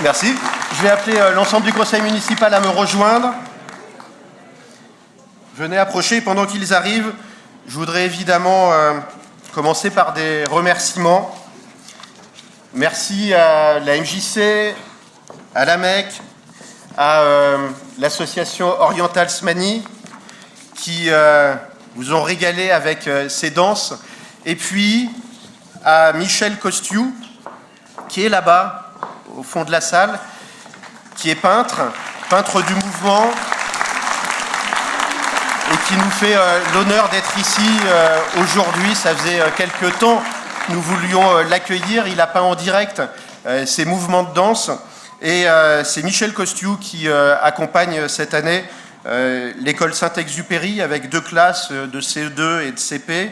Merci. Je vais appeler l'ensemble du conseil municipal à me rejoindre. Venez approcher. Pendant qu'ils arrivent, je voudrais évidemment commencer par des remerciements. Merci à la MJC, à l'AMEC, à l'association Oriental Smani, qui vous ont régalé avec ces danses, et puis à Michel Costiou, qui est là-bas, au fond de la salle, qui est peintre du mouvement, et qui nous fait l'honneur d'être ici aujourd'hui. Ça faisait quelques temps que nous voulions l'accueillir. Il a peint en direct ces mouvements de danse, et c'est Michel Costiou qui accompagne cette année l'école Saint-Exupéry avec 2 classes de CE2 et de CP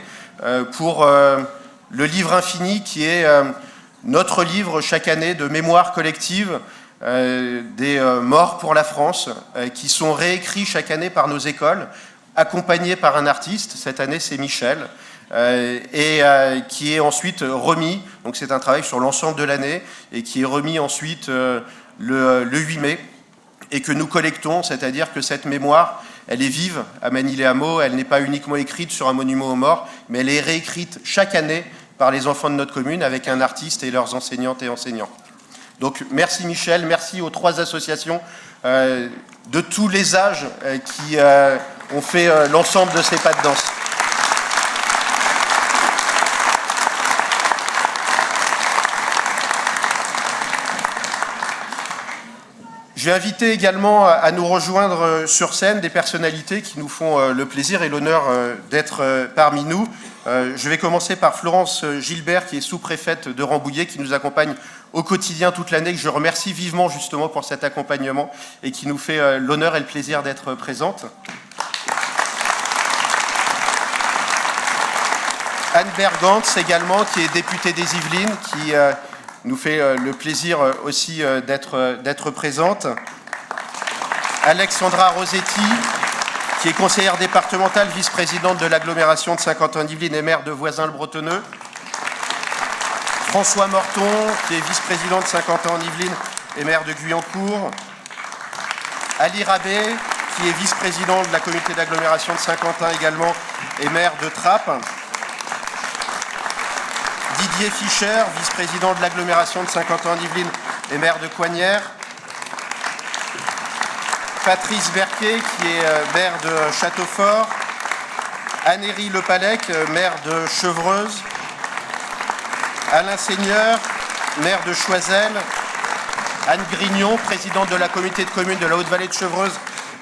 pour le livre infini, qui est notre livre chaque année de mémoire collective des morts pour la France, qui sont réécrits chaque année par nos écoles, accompagnés par un artiste. Cette année, c'est Michel, et qui est ensuite remis. Donc c'est un travail sur l'ensemble de l'année et qui est remis ensuite le 8 mai, et que nous collectons, c'est-à-dire que cette mémoire, elle est vive à Manille-les-Hameaux. Elle n'est pas uniquement écrite sur un monument aux morts, mais elle est réécrite chaque année par les enfants de notre commune avec un artiste et leurs enseignantes et enseignants. Donc merci Michel, merci aux 3 associations de tous les âges qui ont fait l'ensemble de ces pas de danse. Je vais inviter également à nous rejoindre sur scène des personnalités qui nous font le plaisir et l'honneur d'être parmi nous. Je vais commencer par Florence Gilbert, qui est sous-préfète de Rambouillet, qui nous accompagne au quotidien toute l'année, que je remercie vivement justement pour cet accompagnement et qui nous fait l'honneur et le plaisir d'être présente. Anne Bergantz également, qui est députée des Yvelines, qui nous fait le plaisir aussi d'être présente. Alexandra Rosetti, qui est conseillère départementale, vice-présidente de l'agglomération de Saint-Quentin-en-Yvelines et maire de Voisins-le-Bretonneux. François Morton, qui est vice-président de Saint-Quentin-en-Yvelines et maire de Guyancourt. Ali Rabé, qui est vice-président de la communauté d'agglomération de Saint-Quentin également et maire de Trappes. Didier Fischer, vice-président de l'agglomération de Saint-Quentin-en-Yvelines et maire de Coignières. Patrice Berquet, qui est maire de Châteaufort. Annéry Lepalec, maire de Chevreuse. Alain Seigneur, maire de Choiseul. Anne Grignon, présidente de la communauté de communes de la Haute-Vallée de Chevreuse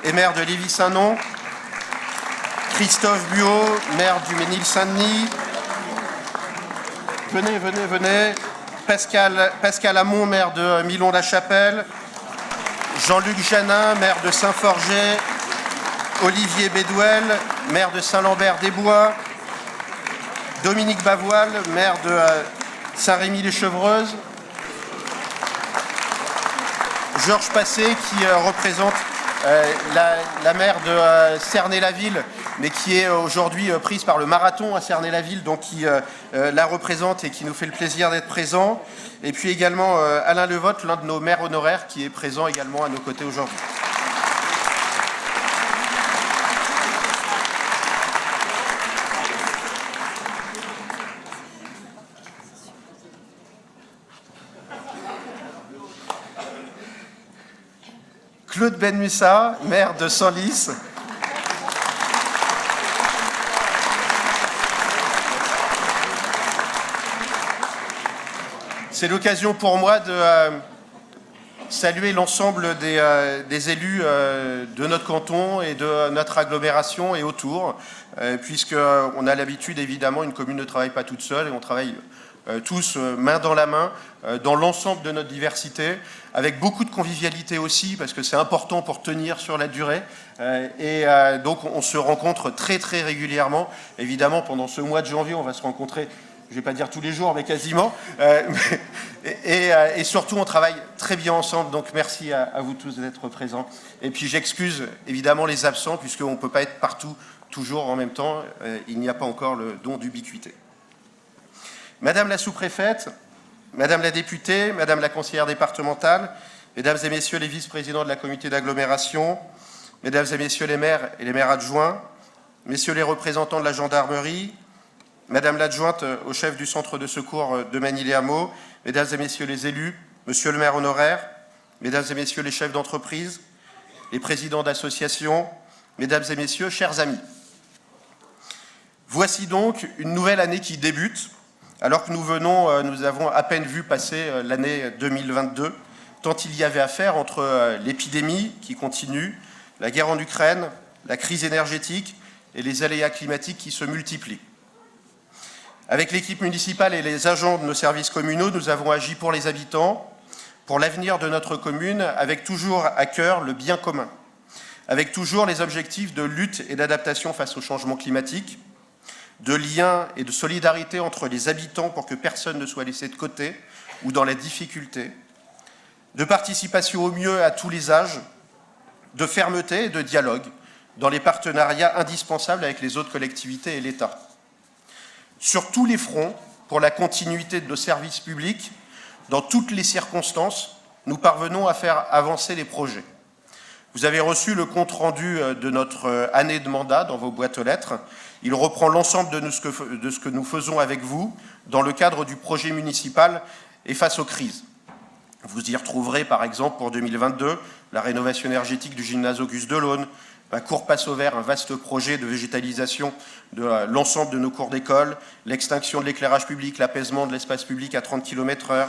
et maire de Lévis-Saint-Non. Christophe Buot, maire du Ménil-Saint-Denis. Venez. Pascal Hamon, maire de Milon-la-Chapelle. Jean-Luc Janin, maire de Saint-Forget. Olivier Bédouel, maire de Saint-Lambert-des-Bois. Dominique Bavoil, maire de Saint-Rémy-les-Chevreuses. Georges Passé, qui représente la maire de Cernay-la-Ville, mais qui est aujourd'hui prise par le marathon à Cernay-la-Ville, donc qui la représente et qui nous fait le plaisir d'être présent. Et puis également Alain Levotte, l'un de nos maires honoraires, qui est présent également à nos côtés aujourd'hui. Claude Benmussa, maire de Senlis. C'est l'occasion pour moi de saluer l'ensemble des élus de notre canton et de notre agglomération et autour, puisqu'on a l'habitude, évidemment, une commune ne travaille pas toute seule et on travaille tous main dans la main dans l'ensemble de notre diversité, avec beaucoup de convivialité aussi, parce que c'est important pour tenir sur la durée. Donc on se rencontre très très régulièrement. Évidemment, pendant ce mois de janvier, on va se rencontrer, je ne vais pas dire tous les jours, mais quasiment. Et surtout, on travaille très bien ensemble. Donc merci à vous tous d'être présents. Et puis j'excuse évidemment les absents, puisqu'on ne peut pas être partout toujours en même temps. Il n'y a pas encore le don d'ubiquité. Madame la sous-préfète, Madame la députée, Madame la conseillère départementale, Mesdames et Messieurs les vice-présidents de la communauté d'agglomération, Mesdames et Messieurs les maires et les maires adjoints, Messieurs les représentants de la gendarmerie, Madame l'adjointe au chef du centre de secours de Manille-les-Hameaux, Mesdames et Messieurs les élus, Monsieur le maire honoraire, Mesdames et Messieurs les chefs d'entreprise, les présidents d'associations, Mesdames et Messieurs, chers amis. Voici donc une nouvelle année qui débute, alors que nous avons à peine vu passer l'année 2022, tant il y avait à faire entre l'épidémie qui continue, la guerre en Ukraine, la crise énergétique et les aléas climatiques qui se multiplient. Avec l'équipe municipale et les agents de nos services communaux, nous avons agi pour les habitants, pour l'avenir de notre commune, avec toujours à cœur le bien commun, avec toujours les objectifs de lutte et d'adaptation face au changement climatique, de lien et de solidarité entre les habitants pour que personne ne soit laissé de côté ou dans la difficulté, de participation au mieux à tous les âges, de fermeté et de dialogue dans les partenariats indispensables avec les autres collectivités et l'État. Sur tous les fronts, pour la continuité de nos services publics, dans toutes les circonstances, nous parvenons à faire avancer les projets. Vous avez reçu le compte-rendu de notre année de mandat dans vos boîtes aux lettres. Il reprend l'ensemble de ce que nous faisons avec vous dans le cadre du projet municipal et face aux crises. Vous y retrouverez par exemple pour 2022 la rénovation énergétique du gymnase Auguste Delaune, la cour passe au vert, un vaste projet de végétalisation de l'ensemble de nos cours d'école, l'extinction de l'éclairage public, l'apaisement de l'espace public à 30 km/h,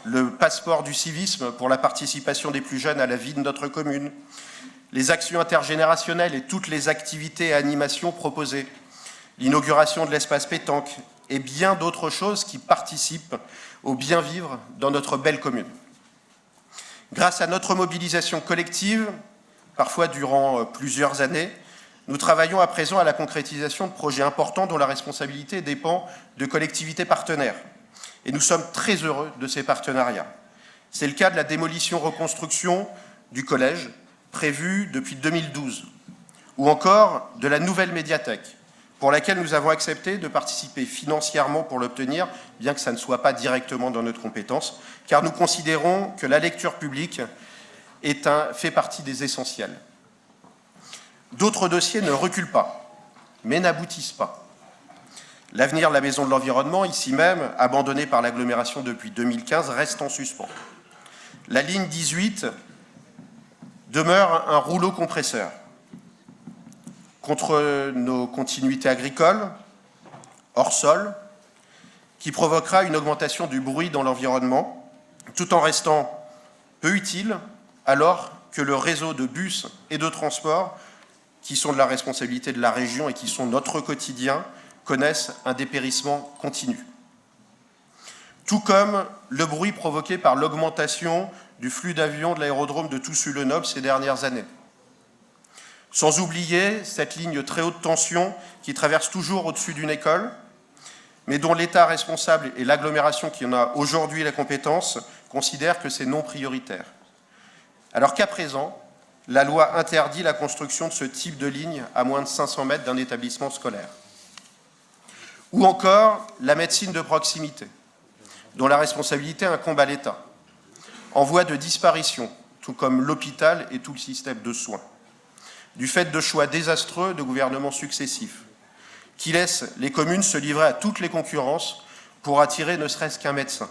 le passeport du civisme pour la participation des plus jeunes à la vie de notre commune, les actions intergénérationnelles et toutes les activités et animations proposées, l'inauguration de l'espace pétanque et bien d'autres choses qui participent au bien vivre dans notre belle commune. Grâce à notre mobilisation collective, parfois durant plusieurs années, nous travaillons à présent à la concrétisation de projets importants dont la responsabilité dépend de collectivités partenaires. Et nous sommes très heureux de ces partenariats. C'est le cas de la démolition-reconstruction du collège, prévue depuis 2012, ou encore de la nouvelle médiathèque, pour laquelle nous avons accepté de participer financièrement pour l'obtenir, bien que ça ne soit pas directement dans notre compétence, car nous considérons que la lecture publique fait partie des essentiels. D'autres dossiers ne reculent pas, mais n'aboutissent pas. L'avenir de la Maison de l'Environnement, ici même, abandonnée par l'agglomération depuis 2015, reste en suspens. La ligne 18 demeure un rouleau compresseur contre nos continuités agricoles, hors sol, qui provoquera une augmentation du bruit dans l'environnement, tout en restant peu utile, alors que le réseau de bus et de transport, qui sont de la responsabilité de la région et qui sont notre quotidien, connaissent un dépérissement continu. Tout comme le bruit provoqué par l'augmentation du flux d'avions de l'aérodrome de Toussus-le-Noble ces dernières années. Sans oublier cette ligne très haute tension qui traverse toujours au-dessus d'une école, mais dont l'État responsable et l'agglomération qui en a aujourd'hui la compétence considèrent que c'est non prioritaire. Alors qu'à présent, la loi interdit la construction de ce type de ligne à moins de 500 mètres d'un établissement scolaire. Ou encore la médecine de proximité, dont la responsabilité incombe à l'État, en voie de disparition, tout comme l'hôpital et tout le système de soins, du fait de choix désastreux de gouvernements successifs, qui laissent les communes se livrer à toutes les concurrences pour attirer ne serait-ce qu'un médecin.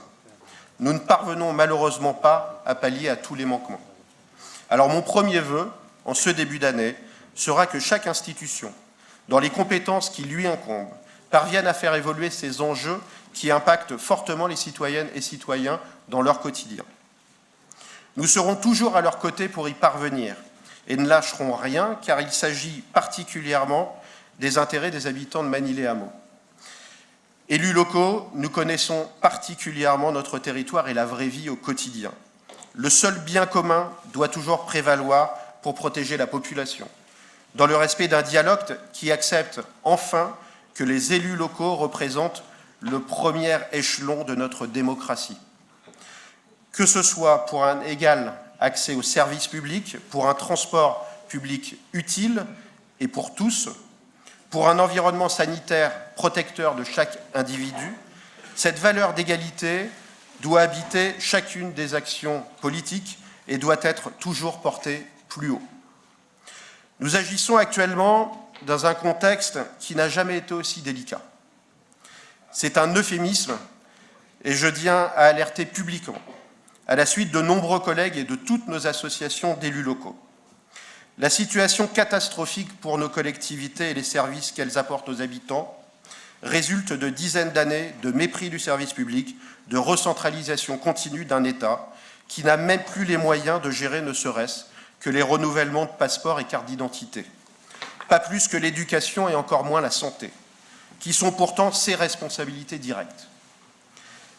Nous ne parvenons malheureusement pas à pallier à tous les manquements. Alors mon premier vœu, en ce début d'année, sera que chaque institution, dans les compétences qui lui incombent, parvienne à faire évoluer ces enjeux qui impactent fortement les citoyennes et citoyens dans leur quotidien. Nous serons toujours à leur côté pour y parvenir et ne lâcherons rien, car il s'agit particulièrement des intérêts des habitants de Manille-les-Hameaux. Élus locaux, nous connaissons particulièrement notre territoire et la vraie vie au quotidien. Le seul bien commun doit toujours prévaloir pour protéger la population, dans le respect d'un dialogue qui accepte enfin que les élus locaux représentent le premier échelon de notre démocratie. Que ce soit pour un égal accès aux services publics, pour un transport public utile et pour tous, pour un environnement sanitaire protecteur de chaque individu, cette valeur d'égalité doit habiter chacune des actions politiques et doit être toujours porté plus haut. Nous agissons actuellement dans un contexte qui n'a jamais été aussi délicat. C'est un euphémisme et je tiens à alerter publiquement, à la suite de nombreux collègues et de toutes nos associations d'élus locaux. La situation catastrophique pour nos collectivités et les services qu'elles apportent aux habitants résulte de dizaines d'années de mépris du service public, de recentralisation continue d'un État qui n'a même plus les moyens de gérer ne serait-ce que les renouvellements de passeports et cartes d'identité, pas plus que l'éducation et encore moins la santé, qui sont pourtant ses responsabilités directes.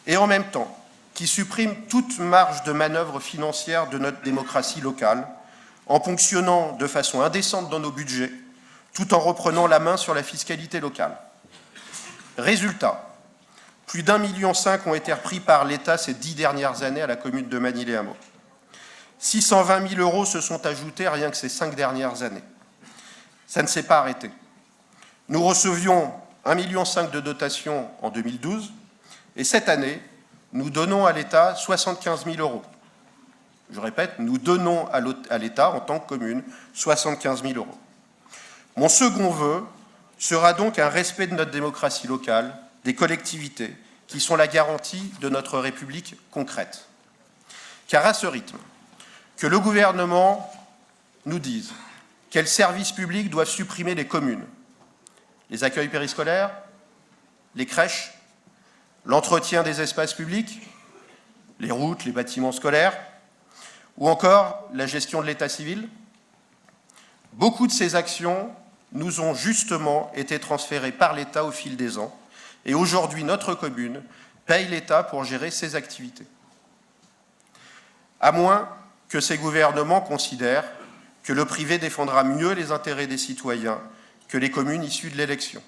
Et en même temps, qui supprime toute marge de manœuvre financière de notre démocratie locale, en ponctionnant de façon indécente dans nos budgets, tout en reprenant la main sur la fiscalité locale. Résultat, plus d'1,5 million ont été repris par l'État ces 10 dernières années à la commune de Magny-les-Hameaux. 620 000 € se sont ajoutés rien que ces 5 dernières années. Ça ne s'est pas arrêté. Nous recevions 1,5 million de dotation en 2012 et cette année, nous donnons à l'État 75 000 €. Je répète, nous donnons à l'État, en tant que commune, 75 000 €. Mon second vœu sera donc un respect de notre démocratie locale, des collectivités, qui sont la garantie de notre République concrète. Car à ce rythme, que le gouvernement nous dise quels services publics doivent supprimer les communes, les accueils périscolaires, les crèches, l'entretien des espaces publics, les routes, les bâtiments scolaires, ou encore la gestion de l'état civil. Beaucoup de ces actions nous ont justement été transférées par l'État au fil des ans, et aujourd'hui notre commune paye l'État pour gérer ses activités. À moins que ces gouvernements considèrent que le privé défendra mieux les intérêts des citoyens que les communes issues de l'élection.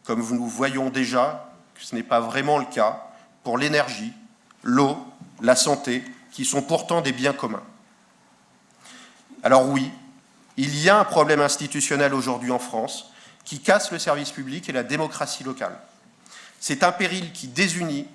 Comme nous voyons déjà que ce n'est pas vraiment le cas pour l'énergie, l'eau, la santé, qui sont pourtant des biens communs. Alors oui, il y a un problème institutionnel aujourd'hui en France qui casse le service public et la démocratie locale. C'est un péril qui désunit,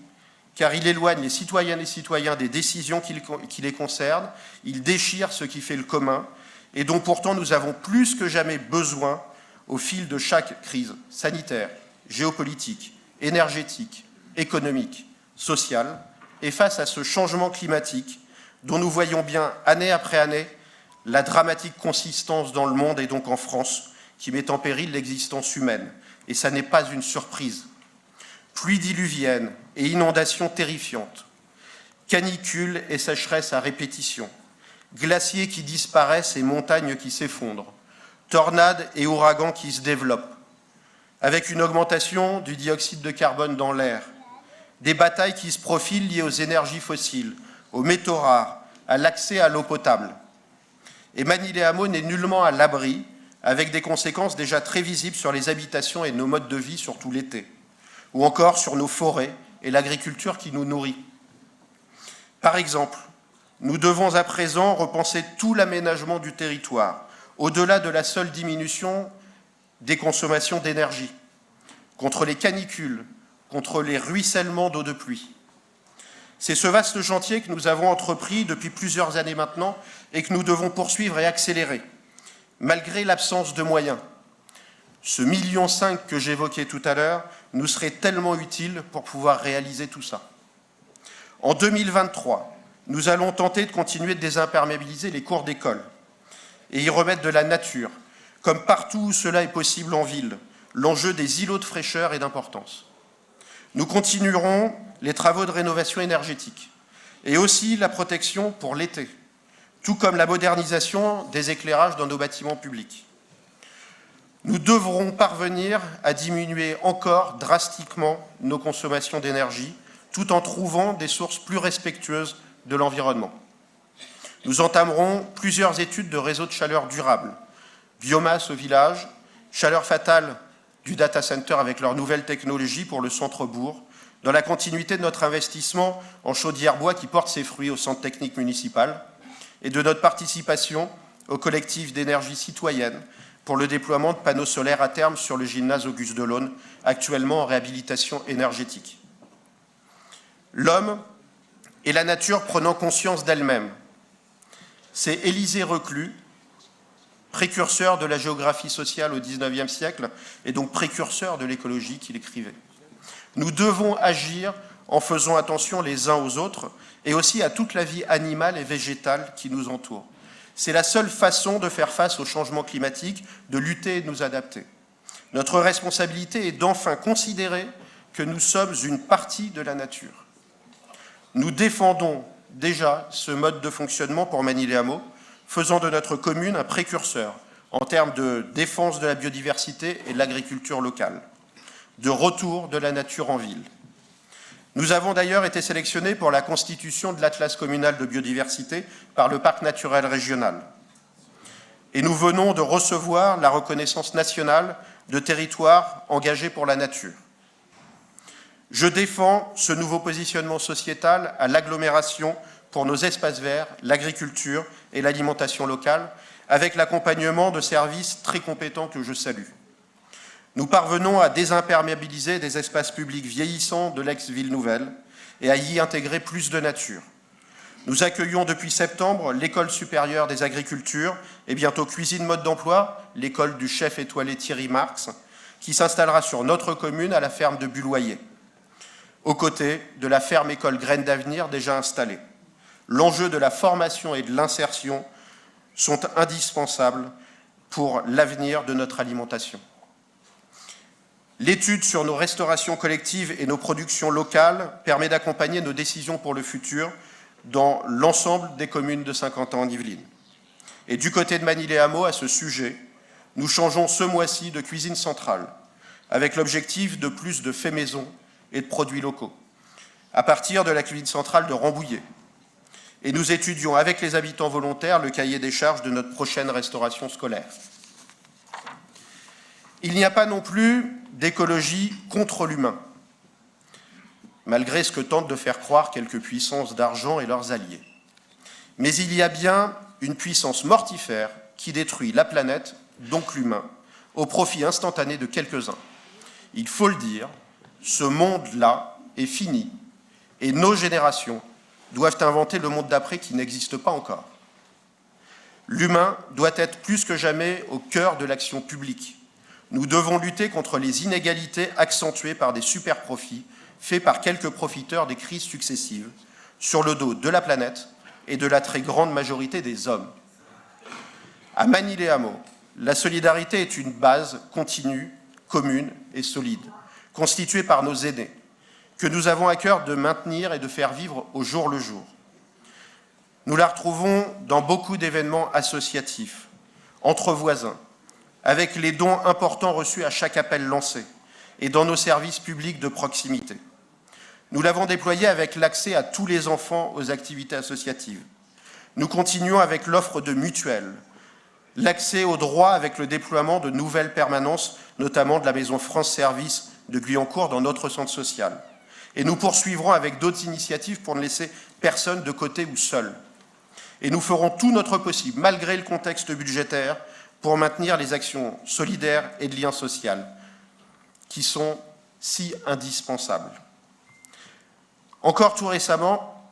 car il éloigne les citoyennes et citoyens des décisions qui les concernent, il déchire ce qui fait le commun, et dont pourtant nous avons plus que jamais besoin au fil de chaque crise sanitaire, géopolitique, énergétique, économique, sociale, et face à ce changement climatique dont nous voyons bien année après année la dramatique consistance dans le monde et donc en France qui met en péril l'existence humaine. Et ça n'est pas une surprise. Pluies diluviennes et inondations terrifiantes, canicules et sécheresses à répétition, glaciers qui disparaissent et montagnes qui s'effondrent, tornades et ouragans qui se développent, avec une augmentation du dioxyde de carbone dans l'air, des batailles qui se profilent liées aux énergies fossiles, aux métaux rares, à l'accès à l'eau potable. Et Magny-les-Hameaux n'est nullement à l'abri, avec des conséquences déjà très visibles sur les habitations et nos modes de vie, surtout l'été, ou encore sur nos forêts et l'agriculture qui nous nourrit. Par exemple, nous devons à présent repenser tout l'aménagement du territoire, au-delà de la seule diminution des consommations d'énergie, contre les canicules, contre les ruissellements d'eau de pluie. C'est ce vaste chantier que nous avons entrepris depuis plusieurs années maintenant et que nous devons poursuivre et accélérer, malgré l'absence de moyens. Ce 1,5 million que j'évoquais tout à l'heure nous serait tellement utile pour pouvoir réaliser tout ça. En 2023, nous allons tenter de continuer de désimperméabiliser les cours d'école et y remettre de la nature, comme partout où cela est possible en ville. L'enjeu des îlots de fraîcheur est d'importance. Nous continuerons les travaux de rénovation énergétique et aussi la protection pour l'été, tout comme la modernisation des éclairages dans nos bâtiments publics. Nous devrons parvenir à diminuer encore drastiquement nos consommations d'énergie, tout en trouvant des sources plus respectueuses de l'environnement. Nous entamerons plusieurs études de réseaux de chaleur durable, biomasse au village, chaleur fatale du data center avec leurs nouvelles technologies pour le centre-bourg, dans la continuité de notre investissement en chaudière bois qui porte ses fruits au centre technique municipal et de notre participation au collectif d'énergie citoyenne pour le déploiement de panneaux solaires à terme sur le gymnase Auguste Delaune, actuellement en réhabilitation énergétique. L'homme et la nature prenant conscience d'elles-mêmes C'est Élisée Reclus, précurseur de la géographie sociale au XIXe siècle, et donc précurseur de l'écologie, qu'il écrivait. Nous devons agir en faisant attention les uns aux autres et aussi à toute la vie animale et végétale qui nous entoure. C'est la seule façon de faire face au changement climatique, de lutter et de nous adapter. Notre responsabilité est d'enfin considérer que nous sommes une partie de la nature. Nous défendons déjà ce mode de fonctionnement pour Magny-les-Hameaux, faisant de notre commune un précurseur en termes de défense de la biodiversité et de l'agriculture locale, de retour de la nature en ville. Nous avons d'ailleurs été sélectionnés pour la constitution de l'Atlas communal de biodiversité par le Parc naturel régional. Et nous venons de recevoir la reconnaissance nationale de territoires engagés pour la nature. Je défends ce nouveau positionnement sociétal à l'agglomération pour nos espaces verts, l'agriculture et l'alimentation locale, avec l'accompagnement de services très compétents que je salue. Nous parvenons à désimperméabiliser des espaces publics vieillissants de l'ex-ville nouvelle et à y intégrer plus de nature. Nous accueillons depuis septembre l'École supérieure des agricultures et bientôt Cuisine Mode d'Emploi, l'école du chef étoilé Thierry Marx, qui s'installera sur notre commune à la ferme de Bulloyer, aux côtés de la ferme école Graines d'Avenir déjà installée. L'enjeu de la formation et de l'insertion sont indispensables pour l'avenir de notre alimentation. L'étude sur nos restaurations collectives et nos productions locales permet d'accompagner nos décisions pour le futur dans l'ensemble des communes de Saint-Quentin en Yvelines. Et du côté de Magny-les-Hameaux, à ce sujet, nous changeons ce mois-ci de cuisine centrale, avec l'objectif de plus de faits maison et de produits locaux, à partir de la cuisine centrale de Rambouillet. Et nous étudions avec les habitants volontaires le cahier des charges de notre prochaine restauration scolaire. Il n'y a pas non plus d'écologie contre l'humain, malgré ce que tentent de faire croire quelques puissances d'argent et leurs alliés. Mais il y a bien une puissance mortifère qui détruit la planète, donc l'humain, au profit instantané de quelques-uns. Il faut le dire, ce monde-là est fini et nos générations doivent inventer le monde d'après qui n'existe pas encore. L'humain doit être plus que jamais au cœur de l'action publique. Nous devons lutter contre les inégalités accentuées par des super-profits faits par quelques profiteurs des crises successives, sur le dos de la planète et de la très grande majorité des hommes. À Magny-les-Hameaux, la solidarité est une base continue, commune et solide, constituée par nos aînés, que nous avons à cœur de maintenir et de faire vivre au jour le jour. Nous la retrouvons dans beaucoup d'événements associatifs, entre voisins, avec les dons importants reçus à chaque appel lancé et dans nos services publics de proximité. Nous l'avons déployé avec l'accès à tous les enfants aux activités associatives. Nous continuons avec l'offre de mutuelles, l'accès aux droits avec le déploiement de nouvelles permanences, notamment de la Maison France Service de Guyancourt dans notre centre social. Et nous poursuivrons avec d'autres initiatives pour ne laisser personne de côté ou seul. Et nous ferons tout notre possible, malgré le contexte budgétaire, pour maintenir les actions solidaires et de lien social qui sont si indispensables. Encore tout récemment,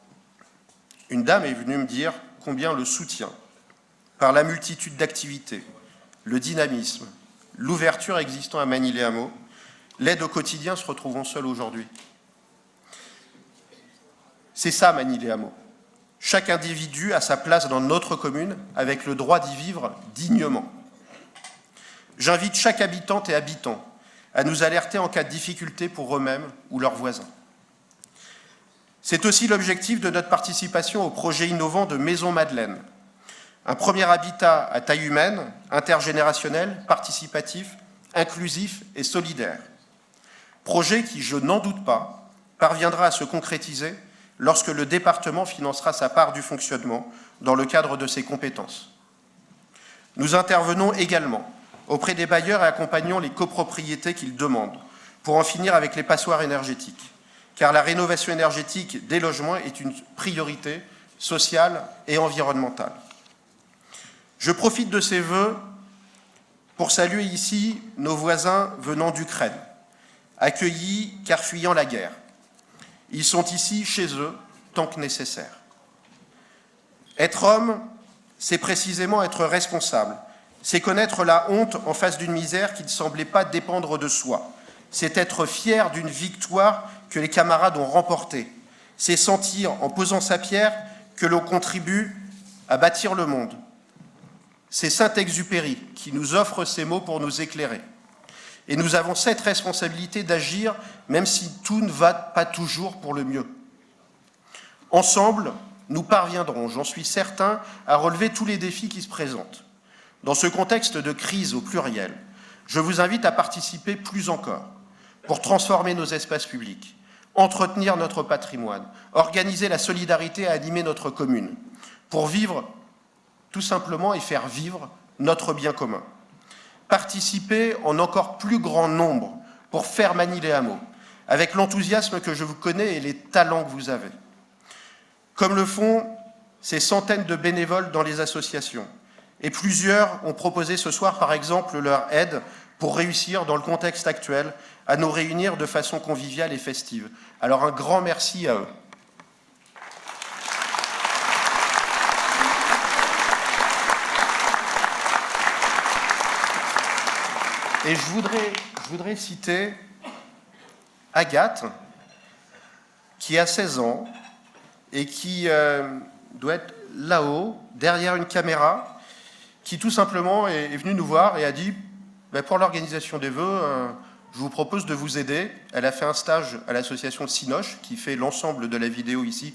une dame est venue me dire combien le soutien, par la multitude d'activités, le dynamisme, l'ouverture existant à Magny-les-Hameaux, l'aide au quotidien se retrouvant seule aujourd'hui. C'est ça Magny-les-Hameaux. Chaque individu a sa place dans notre commune avec le droit d'y vivre dignement. J'invite chaque habitante et habitant à nous alerter en cas de difficulté pour eux-mêmes ou leurs voisins. C'est aussi l'objectif de notre participation au projet innovant de Maison Madeleine, un premier habitat à taille humaine, intergénérationnel, participatif, inclusif et solidaire. Projet qui, je n'en doute pas, parviendra à se concrétiser lorsque le département financera sa part du fonctionnement dans le cadre de ses compétences. Nous intervenons également auprès des bailleurs et accompagnons les copropriétés qu'ils demandent pour en finir avec les passoires énergétiques, car la rénovation énergétique des logements est une priorité sociale et environnementale. Je profite de ces vœux pour saluer ici nos voisins venant d'Ukraine, accueillis car fuyant la guerre. Ils sont ici chez eux tant que nécessaire. Être homme, c'est précisément être responsable. C'est connaître la honte en face d'une misère qui ne semblait pas dépendre de soi. C'est être fier d'une victoire que les camarades ont remportée. C'est sentir, en posant sa pierre, que l'on contribue à bâtir le monde. C'est Saint-Exupéry qui nous offre ces mots pour nous éclairer. Et nous avons cette responsabilité d'agir, même si tout ne va pas toujours pour le mieux. Ensemble, nous parviendrons, j'en suis certain, à relever tous les défis qui se présentent. Dans ce contexte de crise au pluriel, je vous invite à participer plus encore pour transformer nos espaces publics, entretenir notre patrimoine, organiser la solidarité et animer notre commune, pour vivre tout simplement et faire vivre notre bien commun. Participer en encore plus grand nombre pour faire manier les hameaux, avec l'enthousiasme que je vous connais et les talents que vous avez. Comme le font ces centaines de bénévoles dans les associations. Et plusieurs ont proposé ce soir, par exemple, leur aide pour réussir, dans le contexte actuel, à nous réunir de façon conviviale et festive. Alors un grand merci à eux. Et je voudrais citer Agathe, qui a 16 ans et qui doit être là-haut, derrière une caméra, qui tout simplement est venue nous voir et a dit pour l'organisation des vœux, je vous propose de vous aider. Elle a fait un stage à l'association Cinoche, qui fait l'ensemble de la vidéo ici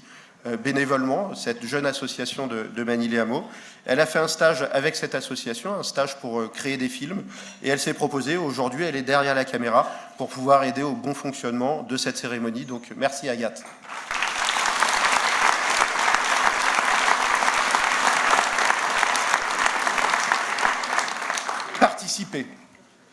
bénévolement, cette jeune association de Manille-les-Hameaux. Elle a fait un stage avec cette association, un stage pour créer des films, et elle s'est proposée, aujourd'hui elle est derrière la caméra, pour pouvoir aider au bon fonctionnement de cette cérémonie. Donc merci Agathe.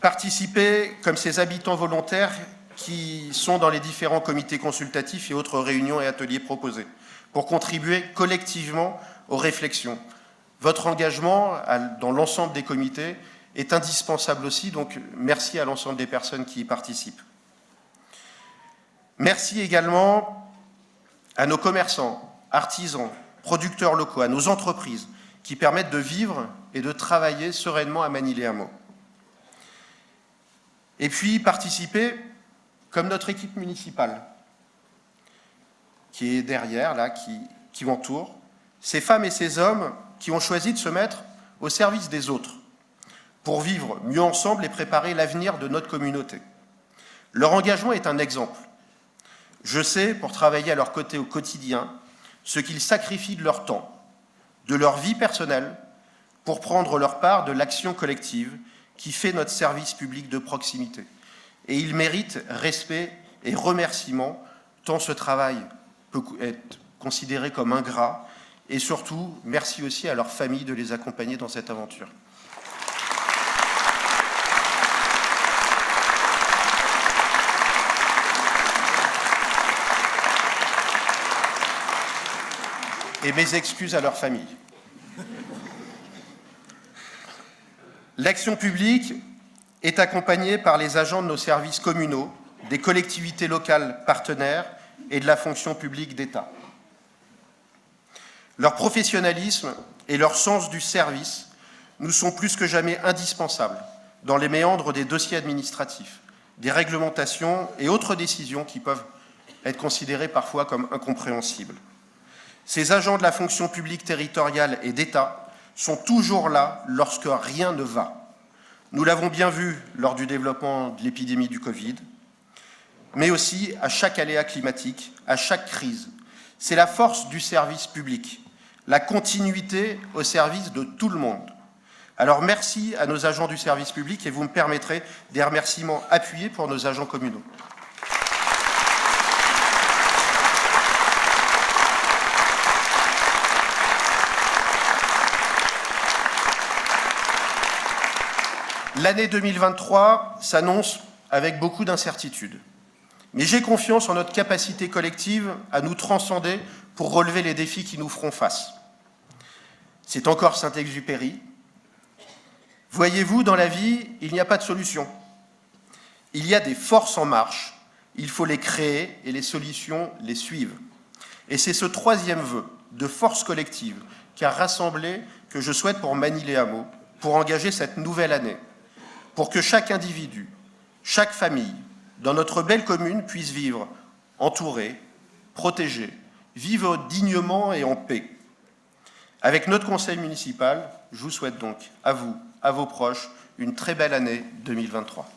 Participer comme ces habitants volontaires qui sont dans les différents comités consultatifs et autres réunions et ateliers proposés, pour contribuer collectivement aux réflexions. Votre engagement dans l'ensemble des comités est indispensable aussi, donc merci à l'ensemble des personnes qui y participent. Merci également à nos commerçants, artisans, producteurs locaux, à nos entreprises qui permettent de vivre et de travailler sereinement à Manille-les-Hameaux. Et puis participer, comme notre équipe municipale, qui est derrière, là, qui m'entoure, ces femmes et ces hommes qui ont choisi de se mettre au service des autres, pour vivre mieux ensemble et préparer l'avenir de notre communauté. Leur engagement est un exemple. Je sais, pour travailler à leur côté au quotidien, ce qu'ils sacrifient de leur temps, de leur vie personnelle, pour prendre leur part de l'action collective qui fait notre service public de proximité. Et ils méritent respect et remerciement, tant ce travail peut être considéré comme ingrat, et surtout, merci aussi à leurs familles de les accompagner dans cette aventure. Et mes excuses à leurs familles. L'action publique est accompagnée par les agents de nos services communaux, des collectivités locales partenaires et de la fonction publique d'État. Leur professionnalisme et leur sens du service nous sont plus que jamais indispensables dans les méandres des dossiers administratifs, des réglementations et autres décisions qui peuvent être considérées parfois comme incompréhensibles. Ces agents de la fonction publique territoriale et d'État sont toujours là lorsque rien ne va. Nous l'avons bien vu lors du développement de l'épidémie du Covid, mais aussi à chaque aléa climatique, à chaque crise. C'est la force du service public, la continuité au service de tout le monde. Alors merci à nos agents du service public et vous me permettrez des remerciements appuyés pour nos agents communaux. L'année 2023 s'annonce avec beaucoup d'incertitudes. Mais j'ai confiance en notre capacité collective à nous transcender pour relever les défis qui nous feront face. C'est encore Saint-Exupéry. Voyez-vous, dans la vie, il n'y a pas de solution. Il y a des forces en marche, il faut les créer et les solutions les suivent. Et c'est ce troisième vœu de force collective qui a rassemblé que je souhaite pour Magny-les-Hameaux, pour engager cette nouvelle année, pour que chaque individu, chaque famille, dans notre belle commune, puisse vivre entouré, protégé, vivre dignement et en paix. Avec notre conseil municipal, je vous souhaite donc, à vous, à vos proches, une très belle année 2023.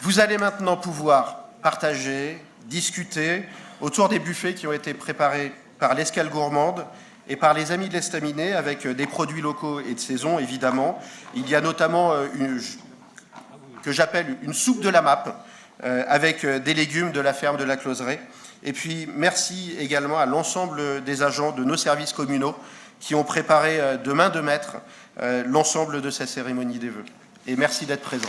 Vous allez maintenant pouvoir partager, discuter autour des buffets qui ont été préparés par l'Escale Gourmande et par les Amis de l'Estaminet avec des produits locaux et de saison, évidemment. Il y a notamment que j'appelle une soupe de la MAP avec des légumes de la ferme de la Closeraie. Et puis, merci également à l'ensemble des agents de nos services communaux qui ont préparé de main de maître l'ensemble de cette cérémonie des vœux. Et merci d'être présents.